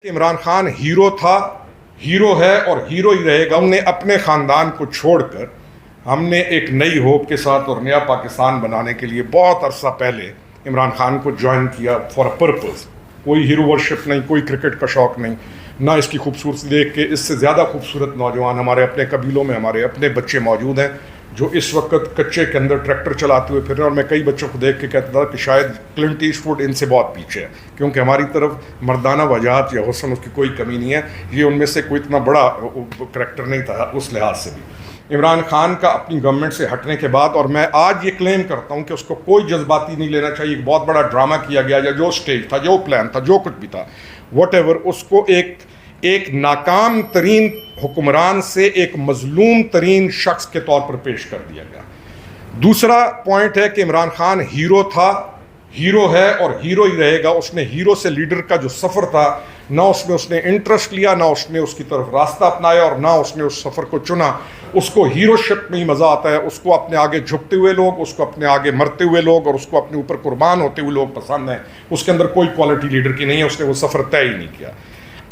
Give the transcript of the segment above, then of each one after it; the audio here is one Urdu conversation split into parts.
عمران خان ہیرو تھا، ہیرو ہے اور ہیرو ہی رہے گا۔ ہم نے اپنے خاندان کو چھوڑ کر ہم نے ایک نئی ہوپ کے ساتھ اور نیا پاکستان بنانے کے لیے بہت عرصہ پہلے عمران خان کو جوائن کیا فار اے پرپز۔ کوئی ہیرو ورشپ نہیں، کوئی کرکٹ کا شوق نہیں، نہ اس کی خوبصورتی دیکھ کے۔ اس سے زیادہ خوبصورت نوجوان ہمارے اپنے قبیلوں میں ہمارے اپنے بچے موجود ہیں جو اس وقت کچے کے اندر ٹریکٹر چلاتے ہوئے پھر رہے ہیں، اور میں کئی بچوں کو دیکھ کے کہتا تھا کہ شاید کلنٹ ایسٹ ووڈ ان سے بہت پیچھے ہے، کیونکہ ہماری طرف مردانہ وجاہت یا حسن اس کی کوئی کمی نہیں ہے۔ یہ ان میں سے کوئی اتنا بڑا کریکٹر نہیں تھا اس لحاظ سے بھی۔ عمران خان کا اپنی گورنمنٹ سے ہٹنے کے بعد، اور میں آج یہ کلیم کرتا ہوں کہ اس کو کوئی جذباتی نہیں لینا چاہیے، ایک بہت بڑا ڈرامہ کیا گیا، یا جو سٹیج تھا، جو پلان تھا، جو کچھ بھی تھا، واٹ ایور، اس کو ایک ناکام ترین حکمران سے ایک مظلوم ترین شخص کے طور پر پیش کر دیا گیا۔ دوسرا پوائنٹ ہے کہ عمران خان ہیرو تھا، ہیرو ہے اور ہیرو ہی رہے گا۔ اس نے ہیرو سے لیڈر کا جو سفر تھا، نہ اس نے انٹرسٹ لیا، نہ اس نے اس کی طرف راستہ اپنایا، اور نہ اس نے اس سفر کو چنا۔ اس کو ہیرو شپ میں ہی مزہ آتا ہے، اس کو اپنے آگے جھکتے ہوئے لوگ، اس کو اپنے آگے مرتے ہوئے لوگ، اور اس کو اپنے اوپر قربان ہوتے ہوئے لوگ پسند ہیں۔ اس کے اندر کوئی کوالٹی لیڈر کی نہیں ہے، اس نے وہ سفر طے ہی نہیں کیا۔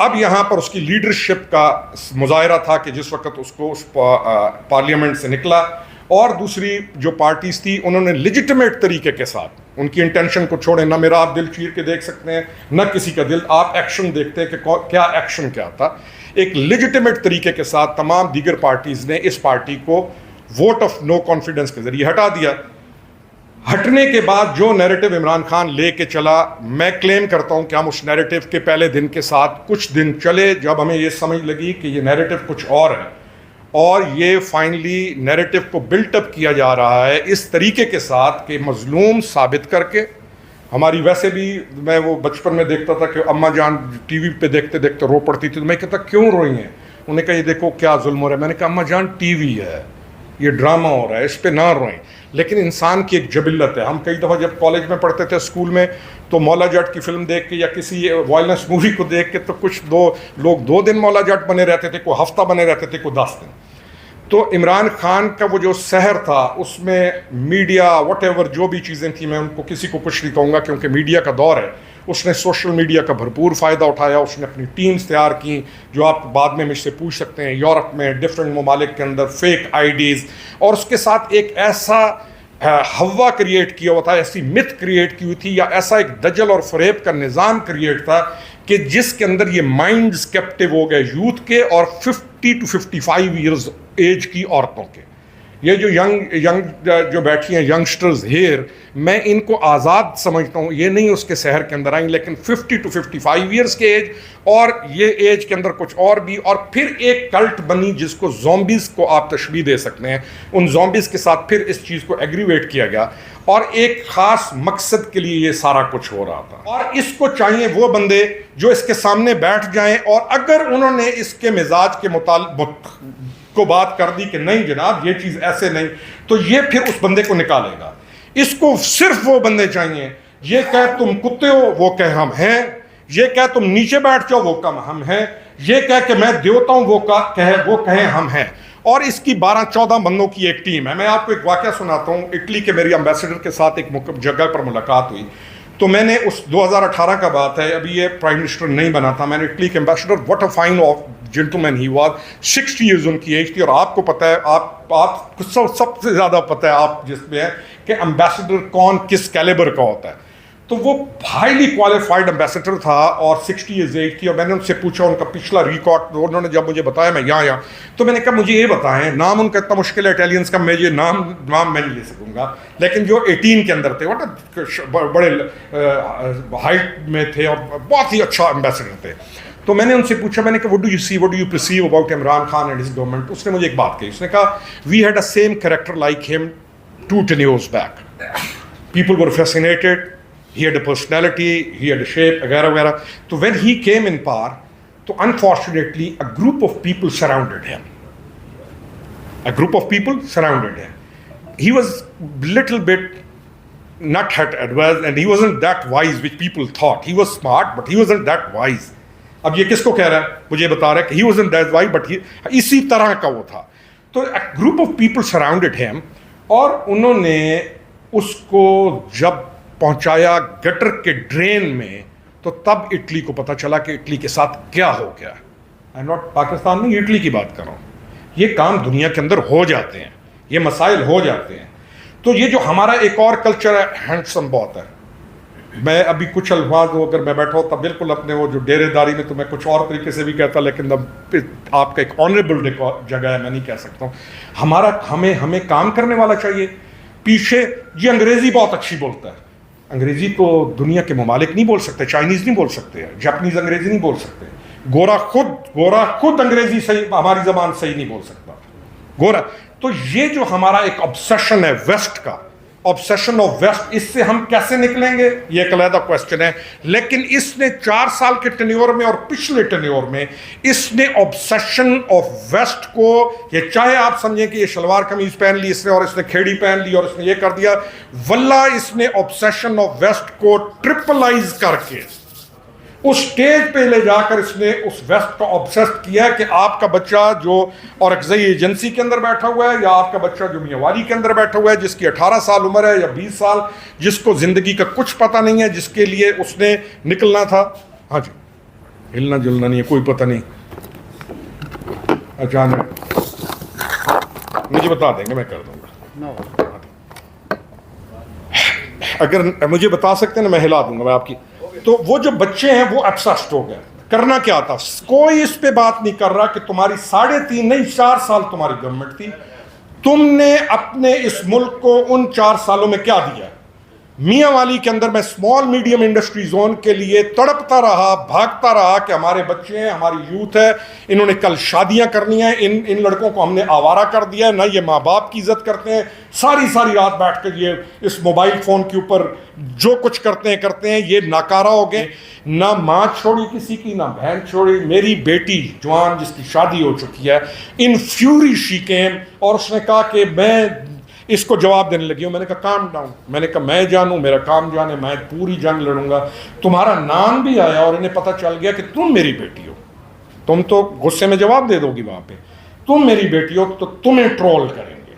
اب یہاں پر اس کی لیڈرشپ کا مظاہرہ تھا کہ جس وقت اس کو اس پارلیمنٹ سے نکلا، اور دوسری جو پارٹیز تھی انہوں نے لیجیٹمیٹ طریقے کے ساتھ ان کی انٹینشن کو چھوڑے، نہ میرا آپ دل چیر کے دیکھ سکتے ہیں، نہ کسی کا دل، آپ ایکشن دیکھتے ہیں کہ کیا ایکشن کیا تھا۔ ایک لیجیٹمیٹ طریقے کے ساتھ تمام دیگر پارٹیز نے اس پارٹی کو ووٹ آف نو کانفیڈنس کے ذریعے ہٹا دیا۔ ہٹنے کے بعد جو نیریٹو عمران خان لے کے چلا، میں کلیم کرتا ہوں کہ ہم اس نیریٹو کے پہلے دن کے ساتھ کچھ دن چلے جب ہمیں یہ سمجھ لگی کہ یہ نیریٹو کچھ اور ہے، اور یہ فائنلی نیریٹو کو بلٹ اپ کیا جا رہا ہے اس طریقے کے ساتھ کہ مظلوم ثابت کر کے ہماری، ویسے بھی میں وہ بچپن میں دیکھتا تھا کہ اماں جان ٹی وی پہ دیکھتے دیکھتے رو پڑتی تھی، تو میں کہتا کیوں روئی ہیں؟ انہوں نے کہا یہ دیکھو کیا ظلم ہو رہا ہے۔ میں نے کہا اماں جان ٹی وی ہے، یہ ڈرامہ ہو رہا ہے، اس پہ نہ روئیں۔ لیکن انسان کی ایک جبلت ہے۔ ہم کئی دفعہ جب کالج میں پڑھتے تھے، اسکول میں، تو مولا جٹ کی فلم دیکھ کے یا کسی وائلنس مووی کو دیکھ کے تو کچھ لوگ 2 دن مولا جٹ بنے رہتے تھے، کوئی ہفتہ بنے رہتے تھے، کوئی 10 دن۔ تو عمران خان کا وہ جو سحر تھا، اس میں میڈیا واٹ ایور جو بھی چیزیں تھیں، میں ان کو کسی کو کچھ نہیں کہوں گا کیونکہ میڈیا کا دور ہے، اس نے سوشل میڈیا کا بھرپور فائدہ اٹھایا۔ اس نے اپنی ٹیمز تیار کی جو آپ بعد میں مجھ سے پوچھ سکتے ہیں، یورپ میں ڈفرینٹ ممالک کے اندر فیک آئیڈیز، اور اس کے ساتھ ایک ایسا ہوا کریٹ کیا ہوا تھا، ایسی مت کریٹ کی ہوئی تھی، یا ایسا ایک دجل اور فریب کا نظام کریٹ تھا کہ جس کے اندر یہ مائنڈز کیپٹیو ہو گئے یوتھ کے، اور 50 to 55 ایئرز ایج کی عورتوں کے۔ یہ جو ینگ جو بیٹھی ہیں ینگسٹرز ہیئر، میں ان کو آزاد سمجھتا ہوں، یہ نہیں اس کے سحر کے اندر آئیں، لیکن 50 to 55 ایئرز کے ایج، اور یہ ایج کے اندر کچھ اور بھی، اور پھر ایک کلٹ بنی جس کو زومبیز کو آپ تشبیہ دے سکتے ہیں۔ ان زومبیز کے ساتھ پھر اس چیز کو ایگریویٹ کیا گیا، اور ایک خاص مقصد کے لیے یہ سارا کچھ ہو رہا تھا۔ اور اس کو چاہیے وہ بندے جو اس کے سامنے بیٹھ جائیں، اور اگر انہوں نے اس کے مزاج کے مطابق کو بات کر دی کہ نہیں جناب یہ چیز ایسے نہیں، تو یہ پھر اس بندے کو نکالے گا۔ اس کو صرف وہ بندے چاہیے، یہ کہے تم کتے ہو وہ کہے ہم ہیں، یہ کہے تم نیچے بیٹھ جاؤ وہ کم ہم ہیں، یہ کہے کہ میں دیوتا ہوں وہ کہے ہم ہیں۔ اور اس کی 12-14 بندوں کی ایک ٹیم ہے۔ میں آپ کو ایک واقعہ سناتا ہوں۔ اٹلی کے میری امبیسڈر کے ساتھ ایک جگہ پر ملاقات ہوئی، تو میں نے اس 2018 کا بات ہے، ابھی یہ پرائم منسٹر نہیں بنا تھا، میں نے اٹلی کے ambassador, what a fine of gentleman he was, 60 years ان کی ایج تھی، اور آپ کو پتہ ہے، آپ کو سب سے زیادہ پتہ ہے آپ جس میں ہے کہ امبیسڈر کون کس کیلیبر کا ہوتا ہے۔ تو وہ ہائیلی کوالیفائڈ امبیسڈر تھا اور 60 ایئرز ایج تھی، اور میں نے ان سے پوچھا ان کا پچھلا ریکارڈ، انہوں نے جب مجھے بتایا میں یہاں، تو میں نے کہا مجھے یہ بتائیں، نام ان کا اتنا مشکل ہے اٹیلینس کا، میں یہ نام میں نہیں لے سکوں گا، لیکن جو 18 کے اندر تھے، بڑے ہائٹ میں تھے اور بہت ہی اچھا امبیسڈر تھے۔ تو میں نے ان سے پوچھا، میں نے کہا what do you perceive about Imran Khan and his government؟ اس نے مجھے ایک بات کہی، اس نے کہا we had a same character like him 2 tenures back. People were fascinated, he had a personality, he had a shape وغیرہ وغیرہ۔ تو when he came in power, تو unfortunately a group of people surrounded him. He was little bit not advanced, and he wasn't that wise which people thought. He was smart but he wasn't that wise. اب یہ کس کو کہہ رہا ہے؟ مجھے بتا رہا ہے کہ he wasn't that wise but اسی طرح کا وہ تھا۔ تو a group of people surrounded him، اور انہوں نے اس کو جب پہنچایا گٹر کے ڈرین میں، تو تب اٹلی کو پتہ چلا کہ اٹلی کے ساتھ کیا ہو گیا. آئی ایم ناٹ پاکستان میں اٹلی کی بات کر رہا ہوں. یہ کام دنیا کے اندر ہو جاتے ہیں, یہ مسائل ہو جاتے ہیں. تو یہ جو ہمارا ایک اور کلچر ہے, ہینڈسم بہت ہے. میں ابھی کچھ الفاظ ہو اگر میں بیٹھا ہوتا بالکل اپنے وہ جو ڈیرے داری میں تو میں کچھ اور طریقے سے بھی کہتا, لیکن آپ کا ایک آنریبل جگہ ہے, میں نہیں کہہ سکتا ہوں. ہمیں کام کرنے والا چاہیے. پیچھے جی انگریزی بہت اچھی بولتا ہے. انگریزی تو دنیا کے ممالک نہیں بول سکتے, چائنیز نہیں بول سکتے, جاپنیز انگریزی نہیں بول سکتے. گورا خود انگریزی صحیح, ہماری زبان صحیح نہیں بول سکتا گورا. تو یہ جو ہمارا ایک obsession ہے ویسٹ کا, obsession of ویسٹ, اس سے ہم کیسے نکلیں گے یہ ایک علیحدہ کوشچن ہے. لیکن اس نے 4 سال کے ٹینیور میں اور پچھلے ٹینیور میں اس نے obsession of ویسٹ کو, یہ چاہے آپ سمجھیں کہ یہ شلوار قمیض پہن لی اس نے اور اس نے کھیڑی پہن لی اور اس نے یہ کر دیا, واللہ اس نے obsession of ویسٹ کو ٹرپلائز کر کے اس سٹیج پہ لے جا کر اس نے اس ویسٹ کا obsessed کیا کہ آپ کا بچہ جو اورکزئی ایجنسی کے اندر بیٹھا ہوا ہے, یا آپ کا بچہ جو میاں والی کے اندر بیٹھا ہوا ہے, جس کی 18 سال عمر ہے یا 20 سال, جس کو زندگی کا کچھ پتہ نہیں ہے, جس کے لیے اس نے نکلنا تھا. ہاں جی, ہلنا جلنا نہیں ہے, کوئی پتہ نہیں, اچانک مجھے بتا دیں گے, میں کر دوں گا. اگر مجھے بتا سکتے ہیں نا, میں ہلا دوں گا میں آپ کی. تو وہ جو بچے ہیں وہ obsessed ہو گئے. کرنا کیا تھا, کوئی اس پہ بات نہیں کر رہا کہ تمہاری 3.5 نہیں 4 سال تمہاری گورنمنٹ تھی, تم نے اپنے اس ملک کو ان 4 سالوں میں کیا دیا. میاں والی کے اندر میں اسمال میڈیم انڈسٹری زون کے لیے تڑپتا رہا, بھاگتا رہا کہ ہمارے بچے ہیں, ہماری یوتھ ہے, انہوں نے کل شادیاں کرنی ہیں, ان لڑکوں کو ہم نے آوارہ کر دیا ہے, نہ یہ ماں باپ کی عزت کرتے ہیں, ساری رات بیٹھ کر یہ اس موبائل فون کے اوپر جو کچھ کرتے ہیں, یہ ناکارہ ہو گئے. نہ ماں چھوڑی کسی کی, نہ بہن چھوڑی. میری بیٹی جوان جس کی شادی ہو چکی ہے, ان فیوری شی کیم, اور اس نے کہا کہ میں اس کو جواب دینے لگی ہوں. میں نے کہا کام ڈاؤن, میں نے کہا میں جانوں, میرا کام جانے, میں پوری جنگ لڑوں گا. تمہارا نام بھی آیا اور انہیں پتہ چل گیا کہ تم میری بیٹی ہو, تم تو غصے میں جواب دے دو گی وہاں پہ, تم میری بیٹی ہو تو تمہیں ٹرول کریں گے,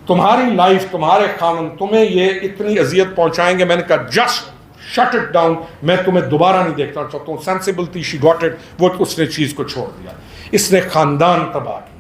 تمہاری لائف, تمہارے قانون تمہیں یہ اتنی اذیت پہنچائیں گے. میں نے کہا جسٹ شٹ اٹ ڈاؤن, میں تمہیں دوبارہ نہیں دیکھنا چاہتا ہوں. سینسیبل تھی, شی گاٹ اٹ, وہ اس نے چیز کو چھوڑ دیا. اس نے خاندان تباہ کیا,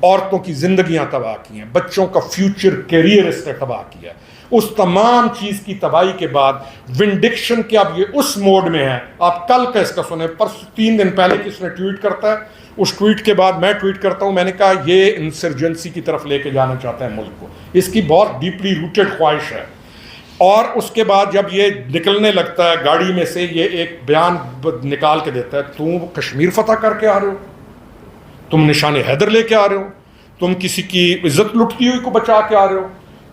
عورتوں کی زندگیاں تباہ کی ہیں, بچوں کا فیوچر کیریئر اس نے تباہ کیا. اس تمام چیز کی تباہی کے بعد ونڈکشن کے اب یہ اس موڈ میں ہے. آپ کل کا اس کا سنیں, پرسوں 3 دن پہلے کس نے ٹویٹ کرتا ہے, اس ٹویٹ کے بعد میں ٹویٹ کرتا ہوں, میں نے کہا یہ انسرجنسی کی طرف لے کے جانا چاہتا ہے ملک کو, اس کی بہت ڈیپلی روٹڈ خواہش ہے. اور اس کے بعد جب یہ نکلنے لگتا ہے گاڑی میں سے, یہ ایک بیان نکال کے دیتا ہے, تم کشمیر فتح کر کے آ رہے ہو, تم نشان حیدر لے کے آ رہے ہو, تم کسی کی عزت لٹتی ہوئی کو بچا کے آ رہے ہو,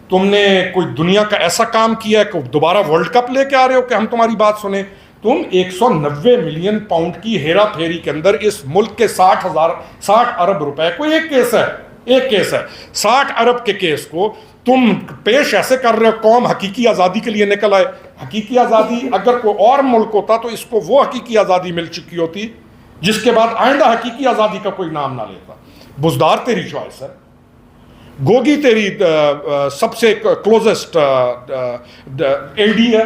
تم نے کوئی دنیا کا ایسا کام کیا ہے کہ دوبارہ ورلڈ کپ لے کے آ رہے ہو کہ ہم تمہاری بات سنیں. تم 190 ملین پاؤنڈ کی ہیرا پھیری کے اندر اس ملک کے 60 ارب روپے کو, ایک کیس ہے 60 ارب کے کیس کو تم پیش ایسے کر رہے ہو. قوم حقیقی آزادی کے لیے نکل آئے. حقیقی آزادی اگر کوئی اور ملک ہوتا تو اس کو وہ حقیقی آزادی مل چکی ہوتی جس کے بعد آئندہ حقیقی آزادی کا کوئی نام نہ لیتا. بزدار تیری چوائس ہے, گوگی تیری سب سے کلوزسٹ ایل ڈی ہے,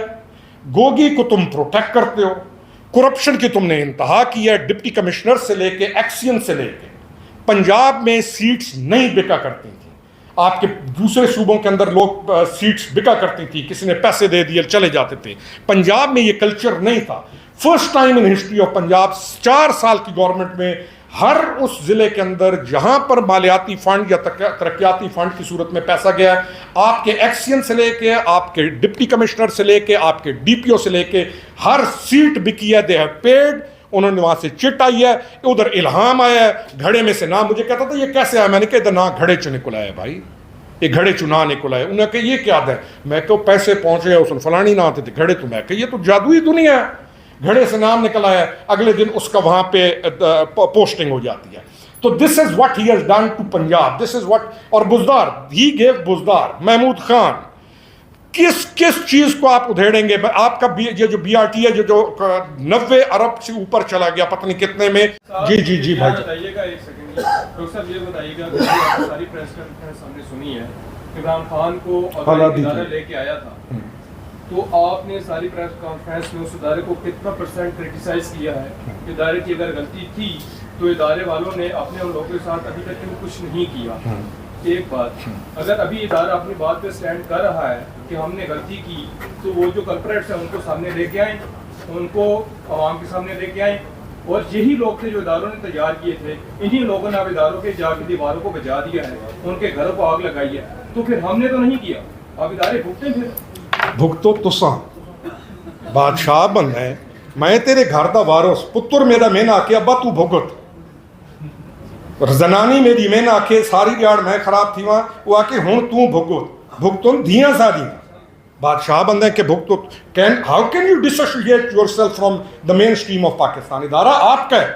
گوگی کو تم پروٹیکٹ کرتے ہو. کرپشن کی تم نے انتہا کی ہے, ڈپٹی کمشنر سے لے کے ایکسین سے لے کے. پنجاب میں سیٹس نہیں بکا کرتی تھیں, آپ کے دوسرے صوبوں کے اندر لوگ سیٹس بکا کرتی تھی, کسی نے پیسے دے دیے چلے جاتے تھے. پنجاب میں یہ کلچر نہیں تھا. First time in history of Punjab 4 سال کی گورنمنٹ میں ہر اس ضلع کے اندر جہاں پر مالیاتی فنڈ یا ترقیاتی فنڈ کی صورت میں پیسہ گیا ہے, آپ کے ایکسین سے لے کے, آپ کے ڈپٹی کمشنر سے لے کے, آپ کے ڈی پی او سے لے کے, ہر سیٹ بکی ہے. دے ہیو پیڈ, انہوں نے وہاں سے چٹ آئی ہے, ادھر الہام آیا ہے. گھڑے میں سے نہ مجھے کہتا تھا یہ کیسے آیا, میں نے کہا ادھر نہ گھڑے چ نکل آیا بھائی, یہ گھڑے چنا نکل آئے. انہوں نے کہا یہ کیا ہے, میں کہ پیسے پہنچے اس فلانی نہ آتے تھے گھڑے, تو میں کہ یہ تو جادوئی دنیا ہے, گھڑے سے نام نکل آیا, اگلے دن اس کا وہاں پہ پوسٹنگ ہو جاتی ہے. تو this is what he has done to Punjab, this is what. اور بزدار, ہی گیو بزدار, محمود خان, کس چیز کو آپ ادھیڑیں گے. آپ کا یہ جو بی آر ٹی ہے جو 90 ارب سے اوپر چلا گیا پتہ نہیں کتنے میں. جی بھائی بتائیے گا, ایک سیکنڈ ڈاکٹر صاحب یہ بتائیے گا, ساری پریس کانفرنس ہم نے سنی ہے, عمران خان کو لے کے آیا تھا تو آپ نے ساری پریس کانفرنس میں اس ادارے کو کتنا پرسنٹ کرٹیسائز کیا ہے؟ ادارے کی اگر غلطی تھی تو ادارے والوں نے اپنے ان لوگوں کے ساتھ ابھی تک کچھ نہیں کیا. ایک بات, اگر ابھی ادارہ اپنی بات پہ اسٹینڈ کر رہا ہے کہ ہم نے غلطی کی, تو وہ جو کلپریٹس ہیں ان کو سامنے لے کے آئیں, ان کو عوام کے سامنے لے کے آئیں. اور یہی لوگ تھے جو اداروں نے تیار کیے تھے, انہی لوگوں نے اب اداروں کے جا کے دیواروں کو بجا دیا ہے, ان کے گھروں کو آگ لگائی ہے. تو پھر ہم نے تو نہیں کیا, اب ادارے بھگتے پھر بھگتو تساں بادشاہ بن ہے, میں تیرے گھر دا وارث, پتر میرا میں نہ آکے ابا تو بھگت, زنانی میری میں نہ آکے ساری دیاڑ میں خراب تھی وہاں, وہ آکے ہوں تو بھگت, بھگتن دھیاں سا دیاں بادشاہ بندے کہ بھگتو. How can you dissociate yourself from the mainstream of Pakistan? ادارہ آپ کا ہے,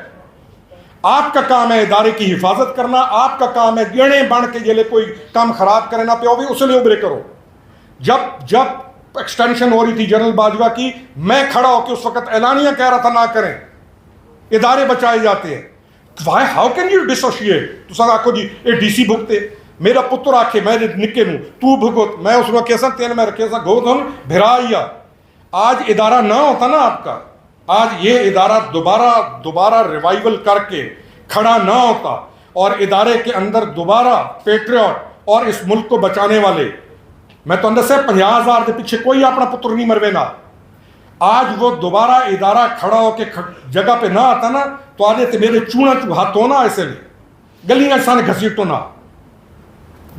آپ کا کام ہے ادارے کی حفاظت کرنا, آپ کا کام ہے گیڑے بن کے جلے کوئی کام خراب کرے نہ پیو بھی اس لیے ابھرے کرو. جب ایکسٹینشن ہو رہی تھی جنرل باجوہ کی, میں کھڑا ہو کے اس وقت اعلانیہ کہہ رہا تھا نہ کریں, ادارے بچائے جاتے ہیں. How can you dissociate? تو سر آکھو جی اے ڈی سی بھگتے, میرا پتر آکھے میں نکے نوں تو بھگت, میں اس وقت کیسا تین میں رکھے سا گو دھن بھرائیا. آج ادارہ نہ ہوتا نا آپ کا, آج یہ ادارہ دوبارہ ریوائیول کر کے کھڑا نہ ہوتا, اور ادارے کے اندر دوبارہ پیٹریوٹ اور اس ملک کو بچانے والے, میں تو اندر سے 50,000 کے پیچھے کوئی اپنا پتر نہیں مروے نا, آج وہ دوبارہ ادارہ کھڑا ہو کے جگہ پہ نہ آتا نا, تو آج تے میرے چونا ہاتھوں نہ ایسے نہیں گلیاں سانے گھسیٹوں نہ.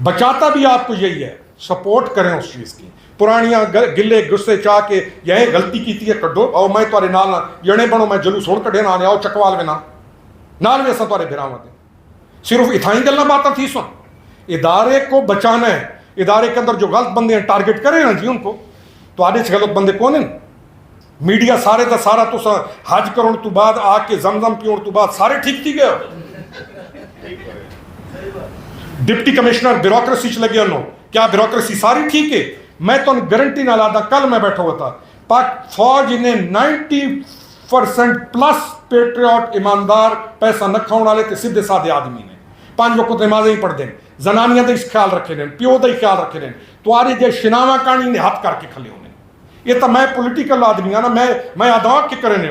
بچاتا بھی آپ کو یہی ہے, سپورٹ کریں اس چیز کی. پرانیاں گلے گسے چاہ کے یہ غلطی کی ہے کڈو, اور میں تارے نال جڑے بنو, میں جلوس ہوڑ کڈے نہ آنے آؤ چکوال میں نال ویسا تارے بھراواں دے. صرف اتھائیں گلنا باتاں تھی سن. ادارے کو بچانا ہے, ادارے کے اندر جو غلط بندے ہیں ٹارگٹ کریں نا جی ان کو, تو آدھے سے غلط بندے کون ہیں؟ میڈیا سارے دا سارا تو حج کرن تو بعد آ کے زمزم پیون تو بعد سارے ٹھیک تھی گئے. ڈپٹی کمشنر بیوروکریسی چ لگے انہوں, کیا بیوروکریسی ساری ٹھیک ہے؟ میں تو گارنٹی نہ لادا, کل میں بیٹھا ہوا تھا, پاک فوج نے 90% پلس پیٹریوٹ ایماندار پیسہ نہ کھاؤں والے تے سیدھے سادے آدمی نے, 5 وقت نمازیں ہی پڑھ دیں, زنانیاں دا اس خیال رکھے دیں, پیو دا ہی خیال رکھے دیں, تو آرے جے شناوا کانی نے ہاتھ کر کے کھلے ہونے. یہ تو میں پولیٹیکل آدمی ہاں نا, میں اداں کے کرنے